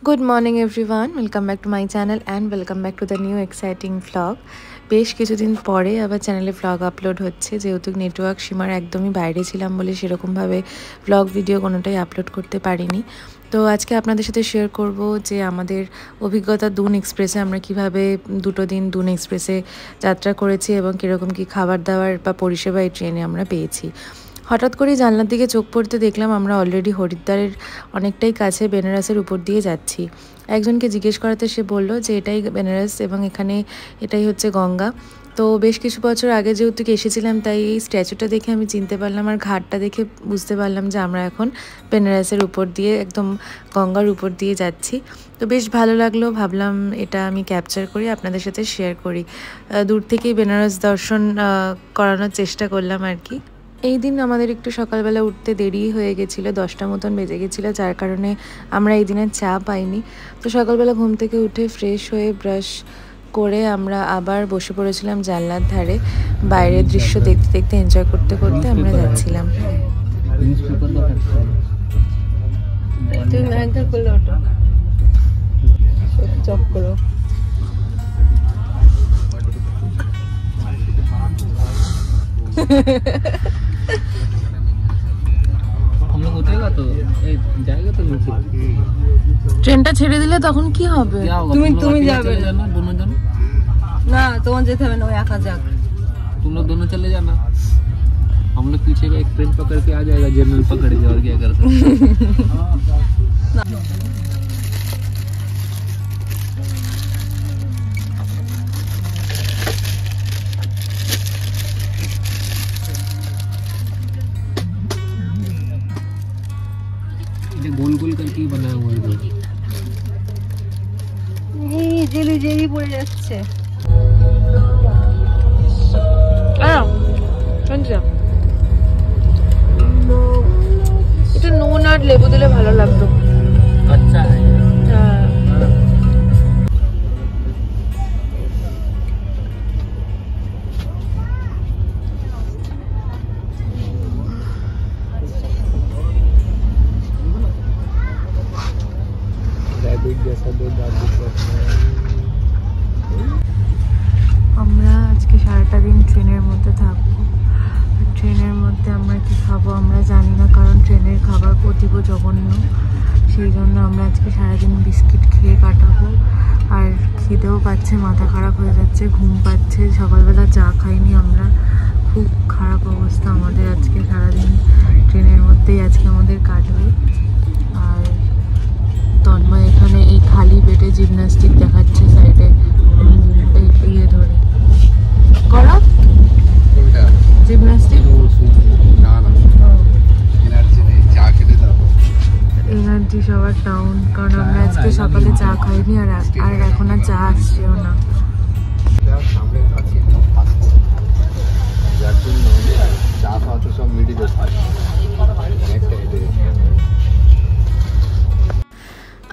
Good morning everyone, welcome back to my channel and welcome back to the new exciting vlog. বেশ কিছুদিন পরে আবার চ্যানেলে vlog upload হচ্ছে, যেহেতু নেটওয়ার্ক সীমার একদমই বাইরে ছিলাম বলে সেরকমভাবে ভ্লগ ভিডিও কোনোটাই আপলোড করতে পারিনি। তো আজকে আপনাদের সাথে শেয়ার করব যে আমাদের অভিজ্ঞতা দুন এক্সপ্রেসে আমরা কিভাবে দুটো দিন দুন এক্সপ্রেসে যাত্রা করেছি এবং কীরকম কী খাবার দাবার বা পরিষেবা এই ট্রেনে আমরা পেয়েছি। হঠাৎ করেই জানলার দিকে চোখ পড়তে দেখলাম আমরা অলরেডি হরিদ্বারের অনেকটাই কাছে বেনারসের উপর দিয়ে যাচ্ছি। একজনকে জিজ্ঞেস করাতে সে বলল যে এটাই বেনারস এবং এটাই হচ্ছে গঙ্গা। তো বেশ কিছু বছর আগে যেহেতু এসেছিলাম তাই এই স্ট্যাচুটা দেখে আমি চিনতে পারলাম আর ঘাটটা দেখে বুঝতে পারলাম যে আমরা এখন বেনারসের উপর দিয়ে একদম গঙ্গার উপর দিয়ে যাচ্ছি। তো বেশ ভালো লাগলো, ভাবলাম এটা আমি ক্যাপচার করি আপনাদের সাথে শেয়ার করি। দূর থেকেই বেনারস দর্শন করানোর চেষ্টা করলাম আর কি। এই দিন আমাদের একটু সকালবেলা উঠতে দেরি হয়ে গেছিলো, 10টা মতন বেজে গেছিলো, যার কারণে আমরা এই দিনের চা পাইনি। তো সকালবেলা ঘুম থেকে উঠে ফ্রেশ হয়ে ব্রাশ করে আমরা আবার বসে পড়েছিলাম জানলার ধারে, বাইরের দৃশ্য দেখতে দেখতে এনজয় করতে করতে আমরা যাচ্ছিলাম। ট্রেনটা ছেড়ে দিলে তখন কি হবে? তুমি যাবে না, তোমার যেতে হবে না, একা যাক। तुम लोग दोनों चले जाना, हम लोग पीछे का एक ट्रेन पकड़ के आ जाएगा, जनरल पकड़ के, और क्या कर सकते। गोल गोल करके बनाया हुआ है, এই জেলি জেলি পড়ে যাচ্ছে। এটা নুন আর লেবু দিলে ভালো লাগতো। अच्छा है। আমরা আজকে সারাটা দিন ট্রেনের মধ্যে থাকবো। ট্রেনের মধ্যে আমরা কি খাবো আমরা জানি না, কারণ ট্রেনের খাবার অতীব জঘন্য। সেই জন্য আমরা আজকে সারাদিন বিস্কিট খেয়ে কাটাবো। আর খিদেও পাচ্ছে, মাথা খারাপ হয়ে যাচ্ছে, ঘুম পাচ্ছে। সকালবেলা চা খাইনি আমরা, খুব খারাপ অবস্থা আমাদের। আজকে সারাদিন ট্রেনের মধ্যেই আজকে আমাদের কাটবে। আর তন্ময় এখানে এই খালি পেটে জিমন্যাস্টিক দেখাচ্ছে সাইডে, ইয়ে ধরে করা জিমন্যাস্টিক। এনার্জি সবার ডাউন, কারণ আমরা আজকে সকালে চা খাইনি আর এখন আর চা আসছেও না।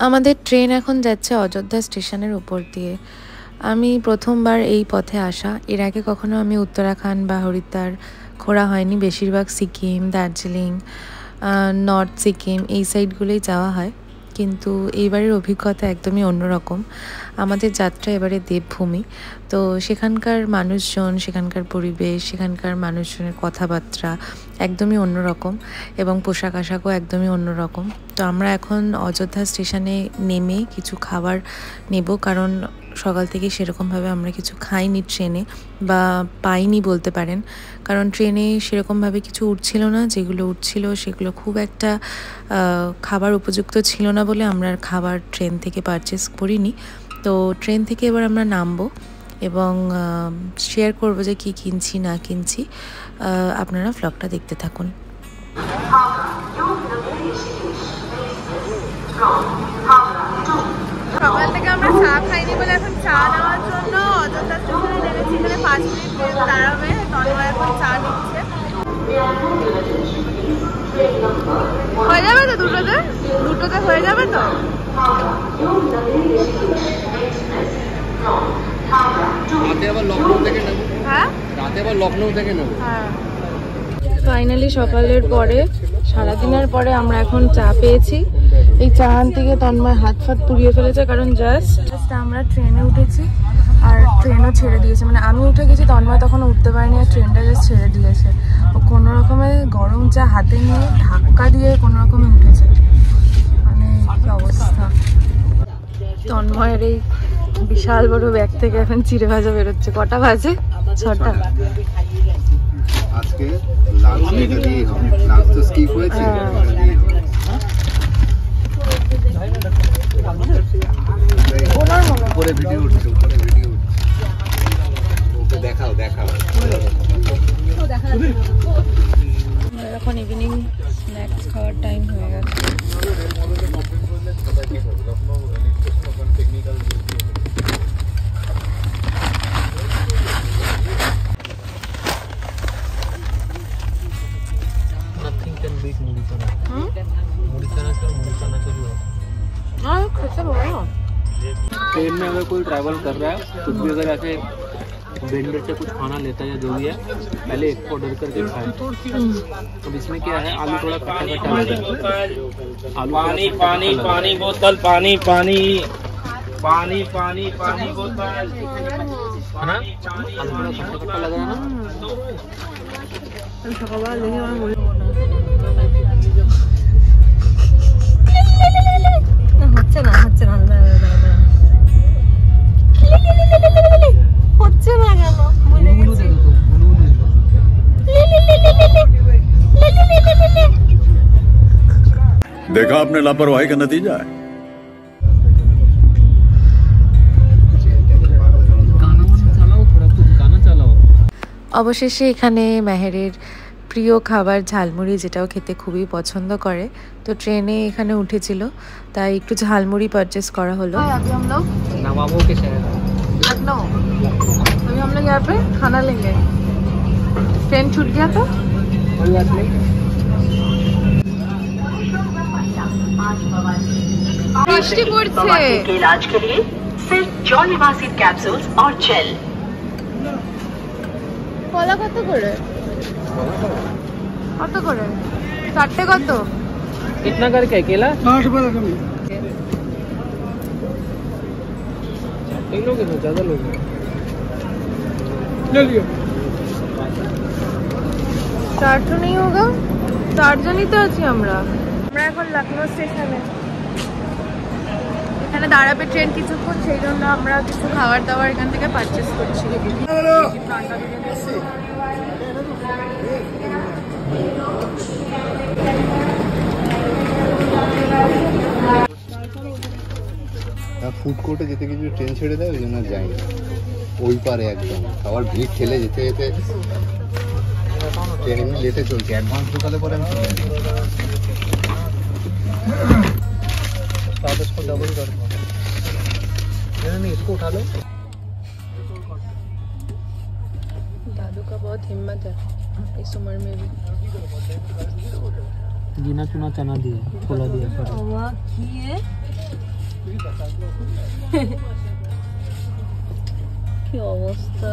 আমাদের ট্রেন এখন যাচ্ছে অযোধ্যা স্টেশনের উপর দিয়ে। আমি প্রথমবার এই পথে আসা, এর আগে কখনো আমি উত্তরাখণ্ড বা হরিদ্বার ঘোরা হয়নি। বেশিরভাগ সিকিম, দার্জিলিং, নর্থ সিকিম এই সাইডগুলোই যাওয়া হয়, কিন্তু এইবারের অভিজ্ঞতা একদমই অন্যরকম। আমাদের যাত্রা এবারে দেবভূমি, তো সেখানকার মানুষজন, সেখানকার পরিবেশ, সেখানকার মানুষজনের কথাবার্তা একদমই অন্যরকম এবং পোশাক আশাকও একদমই অন্যরকম। তো আমরা এখন অযোধ্যা স্টেশনে নেমে কিছু খাবার নেব, কারণ সকাল থেকে সেরকমভাবে আমরা কিছু খাইনি ট্রেনে, বা পাইনি বলতে পারেন, কারণ ট্রেনে সেরকমভাবে কিছু উঠছিল না। যেগুলো উঠছিল সেগুলো খুব একটা খাবার উপযুক্ত ছিল না বলে আমরা খাবার ট্রেন থেকে পারচেস করিনি। তো ট্রেন থেকে এবার আমরা নামবো এবং শেয়ার করবো যে কী কিনছি না কিনছি। আপনারা ভ্লগটা দেখতে থাকুন। সকাল থেকে আমরা চা খাইনি বলে এখন চা নেওয়ার জন্য অযোধ্যা স্টেশনে নেমেছি। এখানে 5 মিনিট দাঁড়াবে, তন্ময় এখন চা নিচ্ছে। হয়ে যাবে তো দুটোতে হয়ে যাবে তো। হ্যাঁ, ফাইনালি সকালের পরে, সারাদিনের পরে আমরা এখন চা পেয়েছি। এই চাহান থেকে তন্ময় হাত ফাত পুড়িয়ে ফেলেছে, কারণ জাস্ট আমরা ট্রেনে উঠেছি আর ট্রেনও ছেড়ে দিয়েছে। মানে আমি উঠে গেছি, তন্ময় তখন উঠতে পারিনি আর ট্রেনটা জাস্ট ছেড়ে দিয়েছে। ও কোনো রকমে গরম চা হাতে নিয়ে ধাক্কা দিয়ে কোনো রকমে উঠেছে। মানে কি অবস্থা। তন্ময়ের এই বিশাল বড় ব্যাগ থেকে এখন চিড়ে ভাজা বেরোচ্ছে। কটা বাজে? 6টা। আজকে লাঞ্চ এটা দিয়ে হবে, লাঞ্চ তো স্কিপ হয়েছে, এটা দিয়ে হবে। উপরে ভিডিও উঠছে, উপরে ভিডিও উঠছে, ওকে দেখাও দেখাও। এখন ইভিনিং স্ন্যাক্স খাওয়ার টাইম হয়ে গেছে। ट्रेन में अगर कोई ट्रैवल कर रहा है, कुछ भी अगर ऐसे वेंडर से कुछ खाना लेता है या जो भी है, पहले एक को ऑर्डर करके खाए। अब इसमें क्या है, आलू थोड़ा खट्टा खट्टा लगता है। आलू पानी पानी पानी बोतल, पानी पानी पानी पानी पानी बोतल, है ना? आलू थोड़ा खट्टा खट्टा लग रहा है ना? হচ্ছে না হচ্ছে না হচ্ছে না কেন ভুলে গেছি। देखा आपने लापरवाही का नतीजा है। অবশেষে এখানে মেহেরের প্রিয় খাবার ঝালমুড়ি, যেটাও খেতে খুবই পছন্দ করে, তো ট্রেনে এখানে উঠেছিল, তাই একটু ঝালমুড়ি পারচেস করা হলো। अभी हम लोग नवाबों के शहर लखनऊ, अभी हम लोग यहाँ पे खाना लेंगे। ट्रेन छूट गया तो कोई बात नहीं। বৃষ্টি পড়ছে। इलाज के लिए सिर्फ जॉलिवासिड कैप्सूल्स और जेल। কলা কত করে? কত করে? 4টে কত? कितना करके अकेला? 60 रुपए का। लोगे तो ज्यादा लोग ले लियो। 400 नहीं होगा? 4 জনই তো আছি আমরা। আমরা এখন লখনউ স্টেশনে, এখানে দাঁড়াবে ট্রেন কিছুক্ষণ, সেই জন্য আমরা কিছু খাবার দাবার এখান থেকে পারচেস করছি। ফুড কোর্টে যেতে কিছু ট্রেন ছেড়ে দেয়, ওই জন্য যাই ওই পারে একদম। আবার ভিড় ঠেলে যেতে যেতে ট্রেন এমনি লেটে চলছে। অ্যাডভান্স ঢোকালে পরে আমি চলে যাই। इसको डबल कर दो। नहीं, इसको उठा लो। दादू का बहुत हिम्मत है इस उम्र में भी। गिना चुना चना दिया, खोला दिया सर। কি অবস্থা।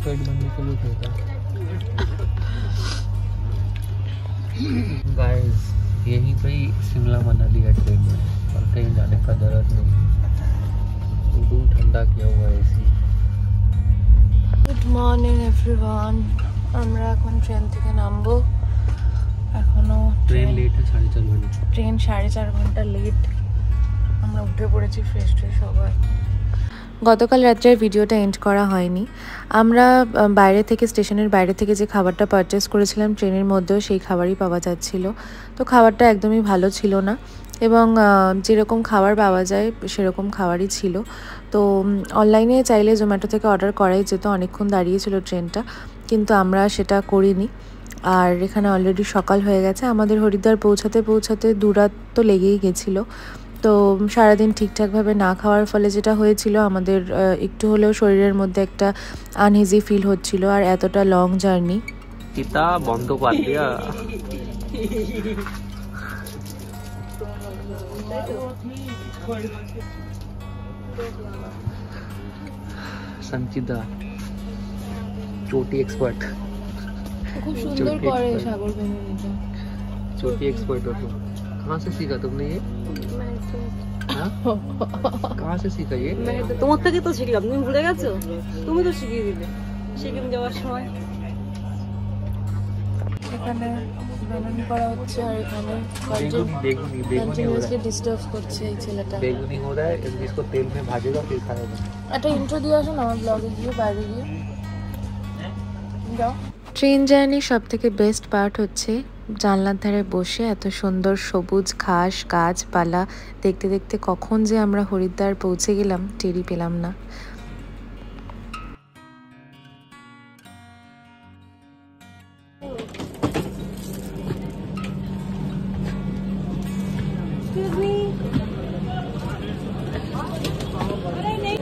पेट भरने के लिए होता है। गाइस, यहीं पे ही शिमला मनाली है ट्रेन में, और कहीं जाने का जरूरत नहीं। रूम ठंडा किया हुआ है एसी। গুড মর্নিং এভরিওয়ান, আমরা এখন ট্রেন থেকে নামবো। এখনো ट्रेन लेट है 4.5 घंटे। ট্রেন 4.5 ঘন্টা লেট। আমরা উঠে পড়েছি ফ্রেশ ট্রেশ সবাই। গতকাল রাত্রের ভিডিওটা এন্ড করা হয়নি। আমরা বাইরে থেকে, স্টেশনের বাইরে থেকে যে খাবারটা পারচেস করেছিলাম, ট্রেনের মধ্যেও সেই খাবারই পাওয়া যাচ্ছিল। তো খাবারটা একদমই ভালো ছিল না, এবং যেরকম খাবার পাওয়া যায় সেরকম খাবারই ছিল। তো অনলাইনে চাইলে জোম্যাটো থেকে অর্ডার করাই যেত, অনেকক্ষণ দাঁড়িয়েছিল ট্রেনটা, কিন্তু আমরা সেটা করিনি। আর এখানে অলরেডি সকাল হয়ে গেছে। আমাদের হরিদ্বার পৌঁছাতে পৌঁছাতে 2 রাত তো লেগেই গেছিলো। তো সারাদিন ঠিকঠাকভাবে না খাওয়ার ফলে যেটা হয়েছিল, আমাদের একটু হলেও শরীরের মধ্যে একটা আনইজি ফিল হচ্ছিল। আর এতটা লং জার্নি, পিতা বন্ধ করে দিয়া। संचिता चोटी एक्सपर्ट, খুব সুন্দর করে সাগর ফ্যামিলিটা। छोटी एक्सपर्ट हो तुम। कहाँ से सीखा तुमने ये? कहाँ से सीखा ये? তোমার থেকে তো শিখলাম, তুমি ভুলে গেছো? তুমি তো শিখিয়ে দিলে সিকিম যাওয়ার সময়। এখানে বেগুনি করা হচ্ছে আর এখানে बेगुनी কন্টিনিউয়াসলি ডিস্টার্ব করছে এই ছেলেটা। बेगुनी हो रहा है, इसको तेल में भाजेगा फिर खाएगा। একটা ইন্ট্রো দিয়ে আসুন আমার ব্লগে গিয়ে, বাইরে গিয়ে যাও। ট্রেন জার্নির সব থেকে বেস্ট পার্ট হচ্ছে জানলার ধারে বসে এত সুন্দর সবুজ ঘাস গাছপালা দেখতে দেখতে কখন যে আমরা হরিদ্বার পৌঁছে গেলাম টেরই পেলাম না।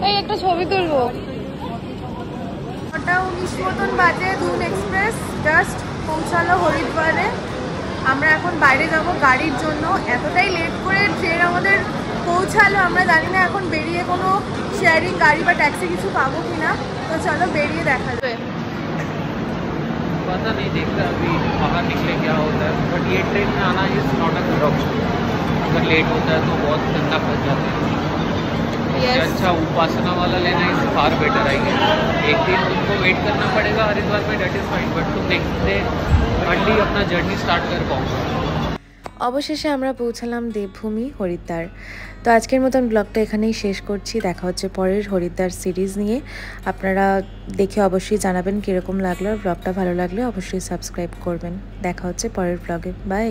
এই একটা ছবি তুলবো। 9:19 মতন বাজে, দুন এক্সপ্রেস জাস্ট পৌঁছালো হরিদ্বারে। আমরা এখন বাইরে যাব গাড়ির জন্য। এতটাই লেট করে ট্রেন আমাদের পৌঁছালো, আমরা জানি না এখন বেরিয়ে কোনো শেয়ারিং গাড়ি বা ট্যাক্সি কিছু পাবো কিনা। তো চলো বেরিয়ে দেখা যাবে। पता नहीं, देखते अभी बाहर निकले क्या होता है, बट ये ट्रेन में आना is not a good option. अगर लेट होता है तो बहुत गंदा फंस जाते हैं। इससे अच्छा उपासना वाला लेना is far better I guess. एक दिन तुमको वेट करना पड़ेगा हरिद्वार में, डेट इज फाइन, बट तुम नेक्स्ट डे अर्ली अपना जर्नी स्टार्ट कर पाओगे। অবশেষে আমরা পৌঁছালাম দেবভূমি হরিদ্বার। তো আজকের মতন ব্লগটা এখানেই শেষ করছি। দেখা হচ্ছে পরের হরিদ্বার সিরিজ নিয়ে। আপনারা দেখে অবশ্যই জানাবেন কীরকম লাগলো। ব্লগটা ভালো লাগলে অবশ্যই সাবস্ক্রাইব করবেন। দেখা হচ্ছে পরের ব্লগে। বাই।